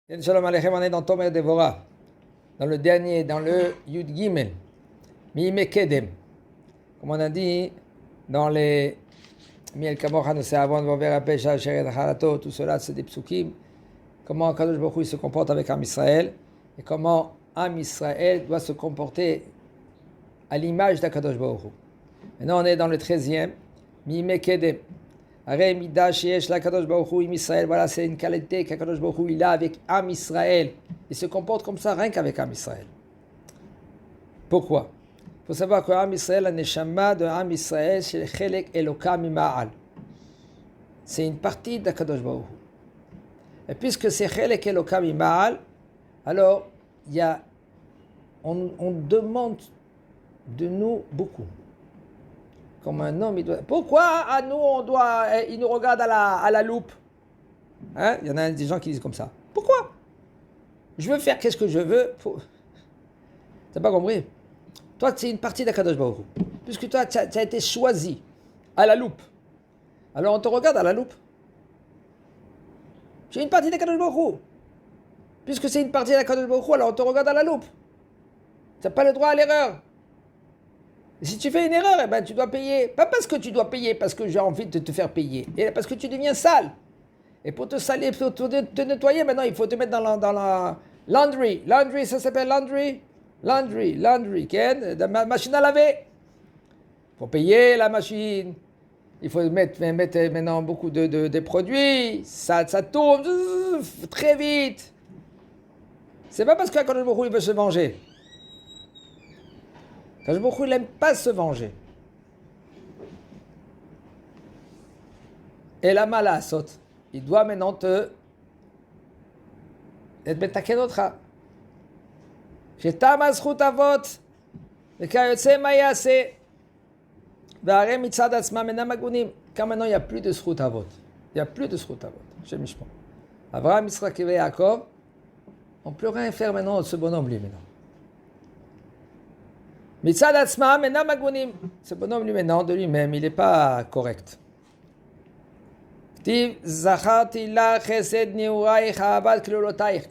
Shalom Aleichem, on est dans Tomer Devora, dans le dernier, dans le Yud Gimel, Miime Kedem. Comme on a dit, dans les Miel Kamochan, c'est avant de voir la pêche, Sheret Harato, tout cela, c'est des psukim. Comment Kadosh Baruch Hu se comporte avec Am Israël et comment Am Israël doit se comporter à l'image d'Akadosh Baruch Hu. Maintenant, on est dans le 13e, Miime Kedem. Voilà, c'est une qualité qu'Akadosh Baruch Hu il a avec Am Israël. Il se comporte comme ça rien qu'avec Am Israël. Pourquoi? Il faut savoir que Am Israël, la neshama de Am Israël, c'est le chelek Elokam Mima'al. C'est une partie d'Akadosh Baruch Hu. Et puisque c'est chelek Elokam Mima'al, alors on demande de nous beaucoup. Comme un homme, il doit... Pourquoi à nous, il nous regarde à la loupe? Hein? Il y en a des gens qui disent comme ça. Pourquoi? Je veux faire qu'est-ce que je veux. T'as pas compris? Toi, c'est une partie d'Akadosh Baruch Hu. Puisque toi, tu as été choisi à la loupe. Alors on te regarde à la loupe. J'ai une partie d'Akadosh Baruch Hu. Puisque c'est une partie d'Akadosh Baruch Hu, alors on te regarde à la loupe. Tu n'as pas le droit à l'erreur. Et si tu fais une erreur, eh ben, tu dois payer. Pas parce que tu dois payer, parce que j'ai envie de te faire payer. Et parce que tu deviens sale. Et pour te salir, pour te nettoyer, maintenant, il faut te mettre dans la laundry. Laundry, ça s'appelle laundry? Laundry, Ken, la machine à laver. Il faut payer la machine. Il faut mettre maintenant beaucoup de produits. Ça tourne très vite. C'est pas parce qu'Akadosh Baruch Hu il veut se venger. Akadosh Baruch Hu il n'aime pas se venger. Et la mala saute. Il doit maintenant te metaken otra. Shetam azchut avot vekayotse mayase ve'arem mitzad atzmam enam agunim. Car maintenant il n'y a plus de zchut avot. Il n'y a plus de zchut avot. Chez Mishmon. Avraham, Yitzchak et Yaakov, on ne peut rien faire maintenant de ce bonhomme lui maintenant. Mitzad atzmam enam agunim. Ce bonhomme lui maintenant de lui-même, il n'est pas correct.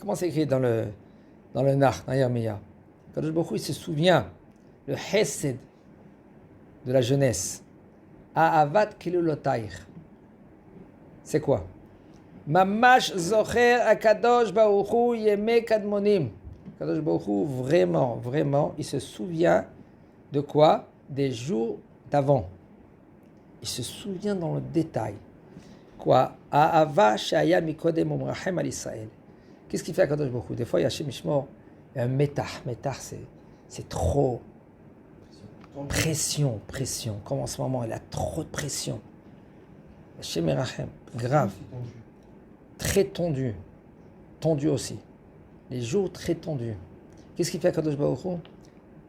Comment c'est écrit dans le Nach, dans Yermia? Kadosh Baruch Hu, il se souvient le chesed de la jeunesse. Ahavat kilulotayich. C'est quoi? Mamash zocher akadosh Baruch Hu yeme kadmonim. Kadosh Baruch Hu, vraiment, il se souvient de quoi? Des jours d'avant. Il se souvient dans le détail. Quoi? Ahava shaya mikodem umrachem al Israël. Qu'est-ce qu'il fait à Kadosh Baruch Hu? Des fois, il y a chez Mishmor, il y a un métah. Métah, c'est trop. Pression. Comme en ce moment, il a trop de pression. Chez Merachem, grave. Très tendu. Tendu aussi. Les jours très tendus. Qu'est-ce qu'il fait à Kadosh Baruch Hu?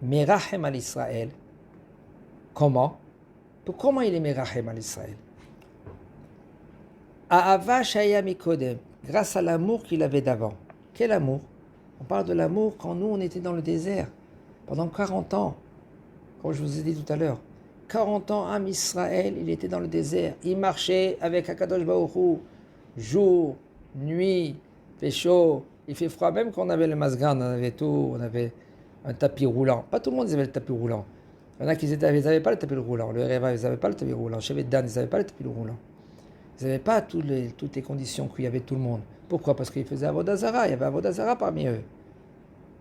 Merachem al Israël. Comment? Comment il est Merachem al Israël? Ahava shaya mikodem, grâce à l'amour qu'il avait d'avant. Quel amour? On parle de l'amour quand nous, on était dans le désert, pendant 40 ans, comme je vous ai dit tout à l'heure. 40 ans, Am Israël, il était dans le désert. Il marchait avec Akadosh Baruch Hu, jour, nuit, il fait chaud, il fait froid. Même quand on avait le masgan, on avait tout, on avait un tapis roulant. Pas tout le monde avait le tapis roulant. Il y en a qui n'avaient pas le tapis roulant. Le Reva, ils n'avaient pas le tapis roulant. Chez Dan, ils n'avaient pas le tapis roulant. Ils n'avaient pas toutes les conditions qu'il y avait tout le monde. Pourquoi? Parce qu'ils faisaient Avodah Zara. Il y avait Avodah Zara parmi eux.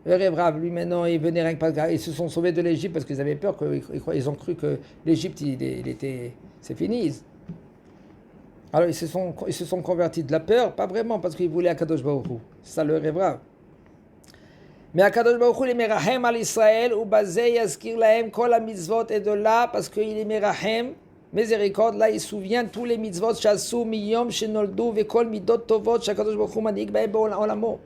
Le Révrav, lui maintenant, il venait rien que pas. Ils se sont sauvés de l'Égypte parce qu'ils avaient peur, ils ont cru que l'Égypte, c'est fini. Alors ils se sont convertis de la peur, pas vraiment, parce qu'ils voulaient Akadosh Baruch Hu. C'est ça le Révrav. Mais Akadosh Baruch Hu, il est Merahem al Israël, ou Bazé Yazkir Lahem Kol HaMitzvot, et de là, parce qu'il est Merahem, miséricorde, là il se souvient tous les mitzvot chassou miyom shenoldu vekol midot tovot shakadosh baruch hu manik bahem olamo.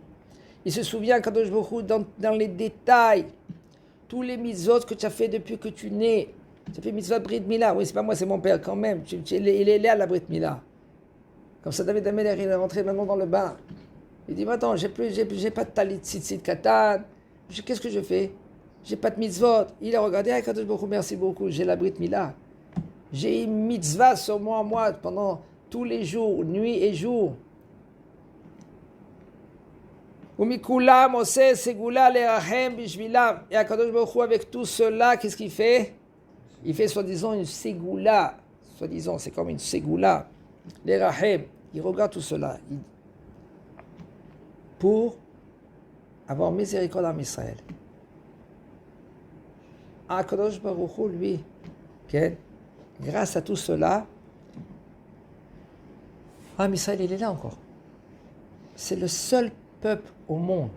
Il se souvient Kadosh Baruch Hu dans les détails, tous les mitzvot que tu as fait depuis que tu nais. Tu as fait mitzvot Brit Mila, oui c'est pas moi c'est mon père quand même. Il est là à la Brit Mila. Comme ça David Améler il est rentré maintenant dans le bain. Il dit attends j'ai pas de talit tzitzit katan. Qu'est-ce que je fais? J'ai pas de mitzvot. Il a regardé Kadosh Baruch Hu merci beaucoup j'ai la Brit Mila. J'ai une mitzvah sur moi pendant tous les jours, nuit et jour. Umikulam ose segula lerachem bishvilam. Et Akadosh Baruch Hu, avec tout cela, qu'est-ce qu'il fait? Il fait soi-disant une ségoula. Soi-disant, c'est comme une ségoula. Lerachem. Il regarde tout cela. Pour avoir miséricorde en Israël. Akadosh Baruch Hu, lui, okay, grâce à tout cela, Israël, il est là encore. C'est le seul peuple au monde.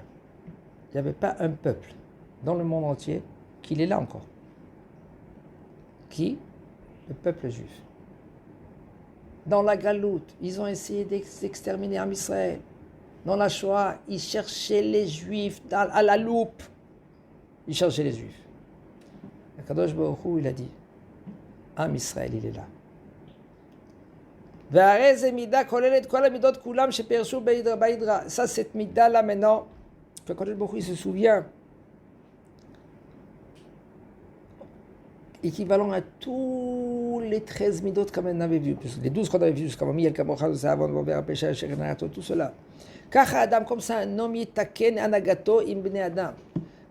Il n'y avait pas un peuple dans le monde entier qui est là encore. Qui? Le peuple juif. Dans la Galoute, ils ont essayé d'exterminer Israël. Dans la Shoah, ils cherchaient les Juifs à la loupe. Ils cherchaient les Juifs. Kadosh Baruch Hu, il a dit, Israël, il est là. Ça, cette mida là maintenant, Kadosh Baruch Hu, il se souvient, équivalent à tous les 13 midot comme on avait vu, les 12 qu'on avait vu jusqu'à Miel Kabochal, Savon, Bober, Pécha, Sherenato, tout cela. Kacha Adam, comme ça, un homme yitaken anagato imbne Adam.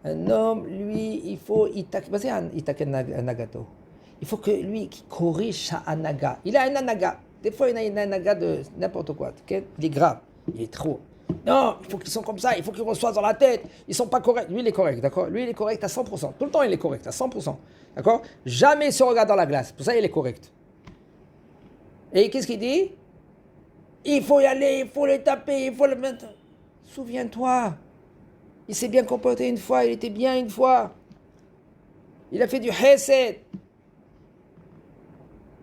Un homme, lui, il faut yitaken anagato. Il faut que lui, qui corrige sa anaga. Il a un anaga. Des fois, il a un anaga de n'importe quoi. Il est grave. Il est trop. Non, il faut qu'ils sont comme ça. Il faut qu'ils reçoivent dans la tête. Ils ne sont pas corrects. Lui, il est correct, d'accord? Lui, il est correct à 100%. Tout le temps, il est correct à 100%. D'accord? Jamais il se regarde dans la glace. Pour ça, il est correct. Et qu'est-ce qu'il dit? Il faut y aller, il faut le taper, il faut le mettre. Souviens-toi. Il s'est bien comporté une fois. Il était bien une fois. Il a fait du chesed.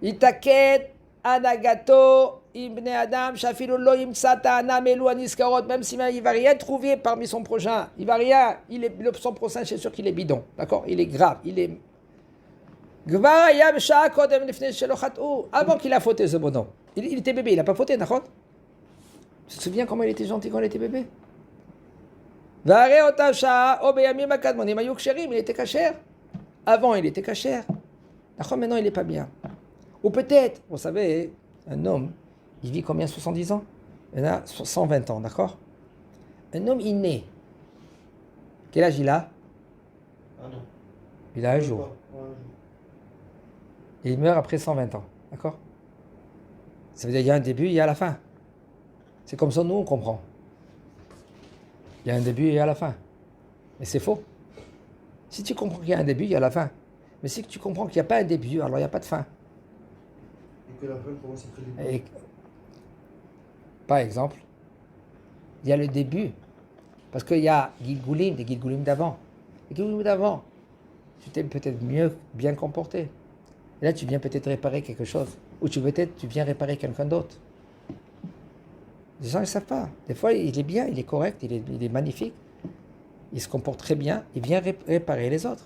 Itaket anagato ibn Adam shafilu lo yimsa ta'ana melu aniskarot, même si il va rien trouver parmi son prochain, il va rien, son prochain, c'est sûr qu'il est bidon, d'accord, il est grave, il est avant qu'il a fauté ce bonhomme, il était bébé, il n'a pas fauté, d'accord? Tu te souviens comment il était gentil quand il était bébé? Il était cachère, avant il était cachère, d'accord, maintenant il n'est pas bien. Ou peut-être, vous savez, un homme, il vit combien? 70 ans? Il a 120 ans, d'accord? Un homme, il naît. Quel âge il a? Il a un jour. Et il meurt après 120 ans, d'accord? Ça veut dire qu'il y a un début, il y a la fin. C'est comme ça, nous, on comprend. Il y a un début et il y a la fin. Mais c'est faux. Si tu comprends qu'il y a un début, il y a la fin. Mais si tu comprends qu'il n'y a pas un début, alors il n'y a pas de fin. Que la fin commence après le début. Par exemple, il y a le début, parce qu'il y a Gilgulim, des Gilgulim d'avant. Les Gilgulim d'avant, tu t'es peut-être bien comporté. Et là, tu viens peut-être réparer quelque chose. Ou tu viens réparer quelqu'un d'autre. Les gens ne savent pas. Des fois, il est bien, il est correct, il est magnifique. Il se comporte très bien, il vient réparer les autres.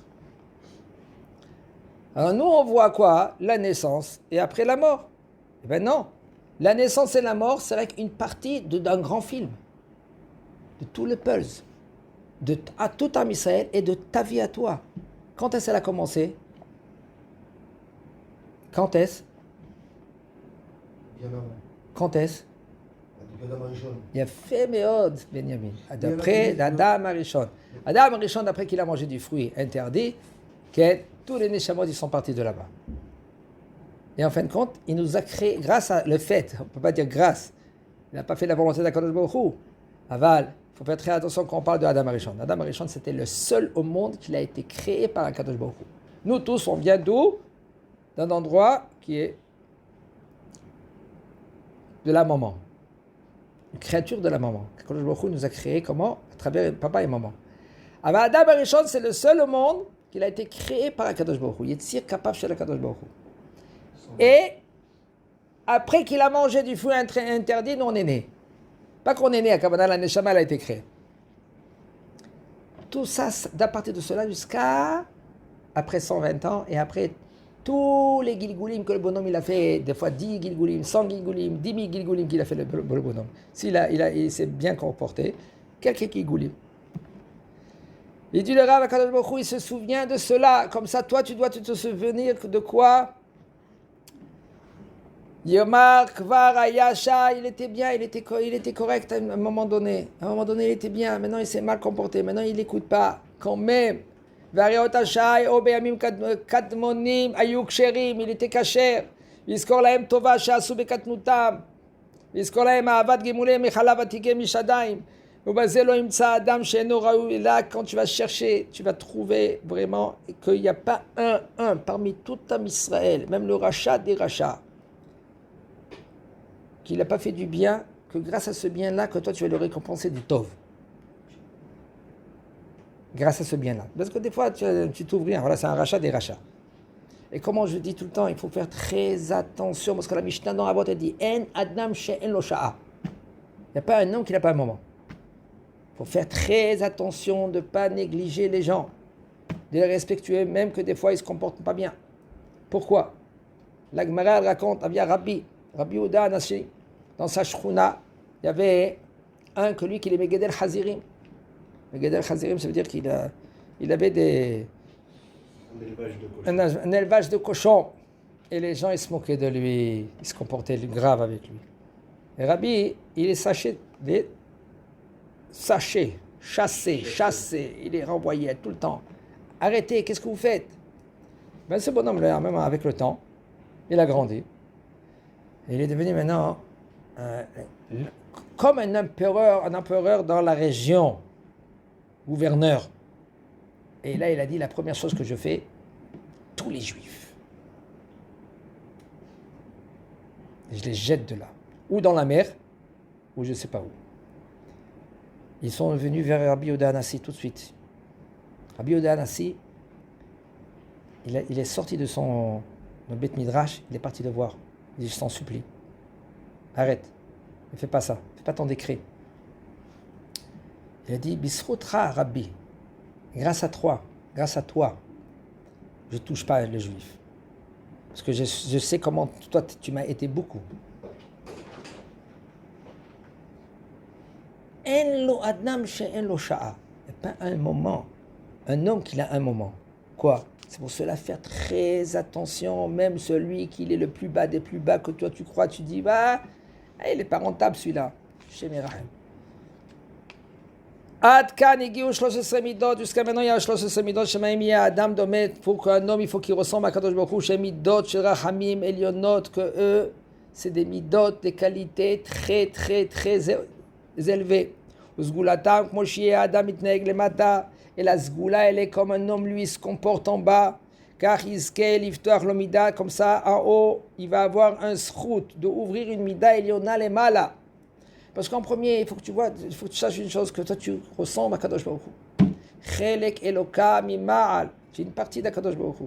Alors nous, on voit quoi? La naissance et après la mort. Eh bien non. La naissance et la mort, c'est une partie d'un grand film. De tout le pulse. À tout un Israël et de ta vie à toi. Quand est-ce qu'elle a commencé? Quand est-ce? Bien avant. Quand est-ce? Depuis Adam Arishon. Il a fait Méod, Benjamin. D'après Adam Arishon. Adam Arishon, d'après qu'il a mangé du fruit interdit, tous les Neshamot, ils sont partis de là-bas. Et en fin de compte, il nous a créé, grâce à le fait, on ne peut pas dire grâce, il n'a pas fait la volonté d'Akadosh Baruch Hu. Aval, il faut faire très attention quand on parle de Adam Arishon. Adam Arishon, c'était le seul au monde qui a été créé par Akadosh Baruch Hu. Nous tous, on vient d'où? D'un endroit qui est de la maman. Une créature de la maman. Akadosh Baruch Hu nous a créé comment? À travers papa et maman. Aval, Adam Arishon, c'est le seul au monde qu'il a été créé par Akadosh Baruch Hu. Yetzir capable chez Akadosh Baruch Hu. Et après qu'il a mangé du fruit interdit, nous on est nés. Pas qu'on est né à Kavanah, la Neshama elle a été créée. Tout ça, d'à partir de cela jusqu'à après 120 ans et après tous les Gilgulim que le bonhomme il a fait, des fois 10 Gilgulim, 100 Gilgulim, 10 000 Gilgulim qu'il a fait le bonhomme. Il s'est bien comporté, quelques Gilgulim. Il dit le Rav Akadosh Baruch Hu, il se souvient de cela. Comme ça, toi, tu dois te souvenir de quoi? Yomar Kvar Ayasha, il était bien, il était correct à un moment donné. À un moment donné, il était bien. Maintenant, il s'est mal comporté. Maintenant, il n'écoute pas. Quand même. Variot Ashai, Obeamim Kadmonim, Ayuk Sherim, il était caché. Viskor Laem Tova, Shasu Bekatnutam. Viskor Laem Aavad Gemule, Mechalav Atige Mishadaim. Ubazelo Imtsa Adam Sheno Raou. Et là, quand tu vas chercher, tu vas trouver vraiment qu'il n'y a pas un parmi tout Am Israël, même le rachat des rachats, qu'il n'a pas fait du bien, que grâce à ce bien-là, que toi tu vas le récompenser du tov. Grâce à ce bien-là. Parce que des fois, tu t'ouvres rien. Voilà, c'est un rachat des rachats. Et comment je dis tout le temps, il faut faire très attention, parce que la Mishnah dans Avot, elle dit En Adam She'en Lo Sha'a. Il n'y a pas un homme qui n'a pas un moment. Il faut faire très attention de ne pas négliger les gens, de les respectuer, même que des fois ils ne se comportent pas bien. Pourquoi? La Gemara raconte, via Rabbi Yehuda Anassi, dans sa shchouna, il y avait un que lui qui aimait Gedel Chazirim. Gedel Chazirim, ça veut dire qu'il avait un élevage de cochons. Et les gens, ils se moquaient de lui, ils se comportaient grave avec lui. Et Rabbi, il est chassé, il est renvoyé tout le temps. Arrêtez, qu'est-ce que vous faites? Ben, ce bonhomme-là, même avec le temps, il a grandi. Et il est devenu maintenant comme un empereur dans la région, gouverneur. Et là, il a dit, la première chose que je fais, tous les juifs, je les jette de là, ou dans la mer, ou je ne sais pas où. Ils sont venus vers Rabbi Yehuda Anassi tout de suite. Rabbi Yehuda Anassi, il est sorti de son Beth Midrash, il est parti le voir. Il dit, je t'en supplie, arrête, ne fais pas ça, ne fais pas ton décret. Il a dit, Bisrotra Rabbi, grâce à toi, je ne touche pas les juifs. Parce que je sais comment toi tu m'as aidé beaucoup. En lo Adam she'en lo sha'a. Il n'y a pas un moment, un homme qui a un moment. Quoi? C'est pour cela faire très attention, même celui qui est le plus bas des plus bas que toi tu crois, tu dis, bah, il n'est pas rentable celui-là. Chez Merahem. Ad kan igiu 13 midot, jusqu'à maintenant il y a 13 midot, shemaim ya Adam domet, pour qu'un homme il faut qu'il ressemble à Kadosh Baruch Hu, chez midot, chez Rachamim, Elionot, que eux, c'est des midot, des qualités très élevées. Uzgulatam, kmoshie Adam itneeg lemata, et la zgoula elle est comme un homme lui se comporte en bas, car izke liftoach lo mida, comme ça en haut, il va avoir un srout de ouvrir une mida eliona lemala. Parce qu'en premier, il faut que tu saches une chose, que toi tu ressembles à Kadosh Baruch Hu. Chelek Eloka mima'al. C'est une partie d'Akadosh Baruch Hu.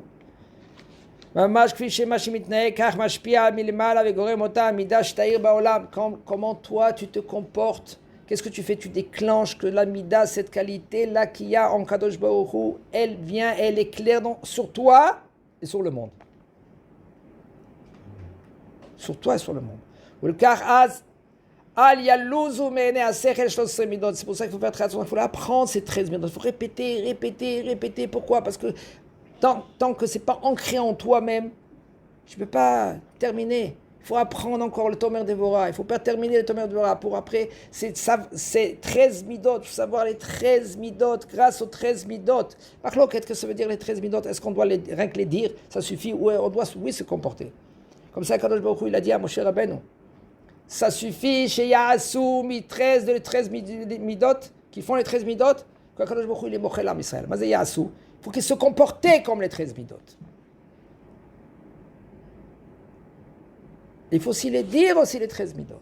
Mamash kfi shema shemitnaeg kach mashpia milimala vegorem ota mida shtair baolam. Comment toi tu te comportes? Qu'est-ce que tu fais? Tu déclenches que la mida, cette qualité-là qu'il y a en Kadosh Baruch Hu, elle vient, elle éclaire sur toi et sur le monde. Sur toi et sur le monde. Ulkach az. C'est pour ça qu'il faut faire très attention. Il faut apprendre ces 13 midot. Il faut répéter. Pourquoi? Parce que tant que ce n'est pas ancré en toi-même, tu ne peux pas terminer. Il faut apprendre encore le Tomer Devora. Il ne faut pas terminer le Tomer Devora. Pour après, c'est 13 midot. Il faut savoir les 13 midot grâce aux 13 midot. Par qu'est-ce que ça veut dire les 13 midot? Est-ce qu'on doit rien que les dire? Ça suffit? Ou on doit se comporter? Comme ça, Kadosh Baruch Hu, il a dit à Moshe Rabbeinu. Ça suffit chez Yahasu, les 13 midot, qui font les 13 midot, que Kadosh Baruch Hu, il est mochel am Israël. Mais Yahasu, il faut qu'ils se comportent comme les 13 midot. Il faut aussi les dire, les 13 midot.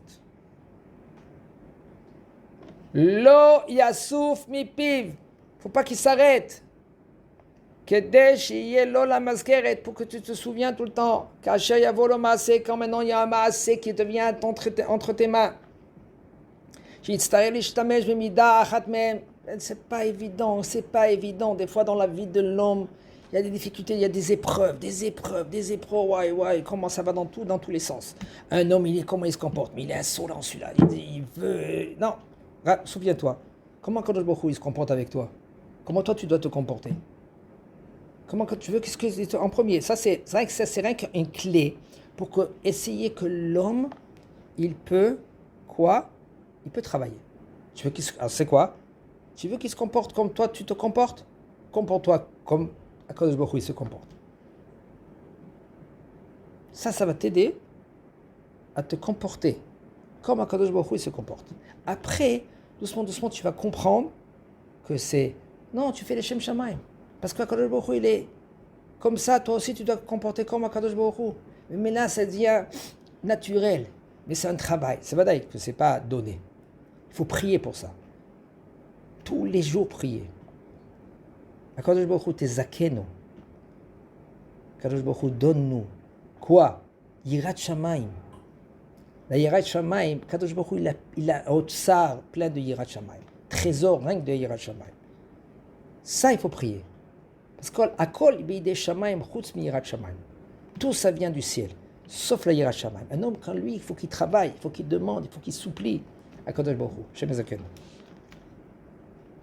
Lo Yasuf mi piv. Il ne faut pas qu'il s'arrête. Kedesh yelo la maskeret, pour que tu te souviens tout le temps. Kacher yavolo maaseh, quand maintenant il y a un maaseh qui devient entre tes mains. C'est pas évident. Des fois dans la vie de l'homme, il y a des difficultés, il y a des épreuves. Ouais, comment ça va dans tous les sens. Un homme, comment il se comporte? Mais il est insolent celui-là. Il veut. Non, souviens-toi. Comment Kadosh Baruch Hu il se comporte avec toi? Comment toi tu dois te comporter? Comment que tu veux, en premier, ça c'est rien qu'une clé pour essayer que l'homme, il peut, quoi? Il peut travailler. Tu veux alors c'est quoi? Tu veux qu'il se comporte comme toi, tu te comportes? Comporte-toi comme Akadosh Baruch Hu, il se comporte. Ça va t'aider à te comporter comme Akadosh Baruch Hu, il se comporte. Après, doucement, tu vas comprendre que c'est... Non, tu fais les Shem Shamaim. Parce qu'Akadosh Baruch Hu, il est comme ça, toi aussi, tu dois te comporter comme Akadosh Baruch Hu. Mais là, ça devient naturel. Mais c'est un travail. C'est vrai que ce n'est pas donné. Il faut prier pour ça. Tous les jours, prier. Akadosh Baruch Hu, t'es zakeno. Akadosh Baruch Hu, donne-nous. Quoi? Yirat Shamaim. La Yirat Shamaim, Akadosh Baruch Hu, il a un tsar plein de Yirat Shamaim. Trésor, rien que de Yirat Shamaim. Ça, il faut prier. Parce qu'Akol, Beidei Shamaim, Chutz mi Yirat Shamaim. Tout ça vient du ciel, sauf la Yirat Shamaim. Un homme, quand lui, il faut qu'il travaille, il faut qu'il demande, il faut qu'il supplie à Akadosh Baruch Hu. Shem Zaken.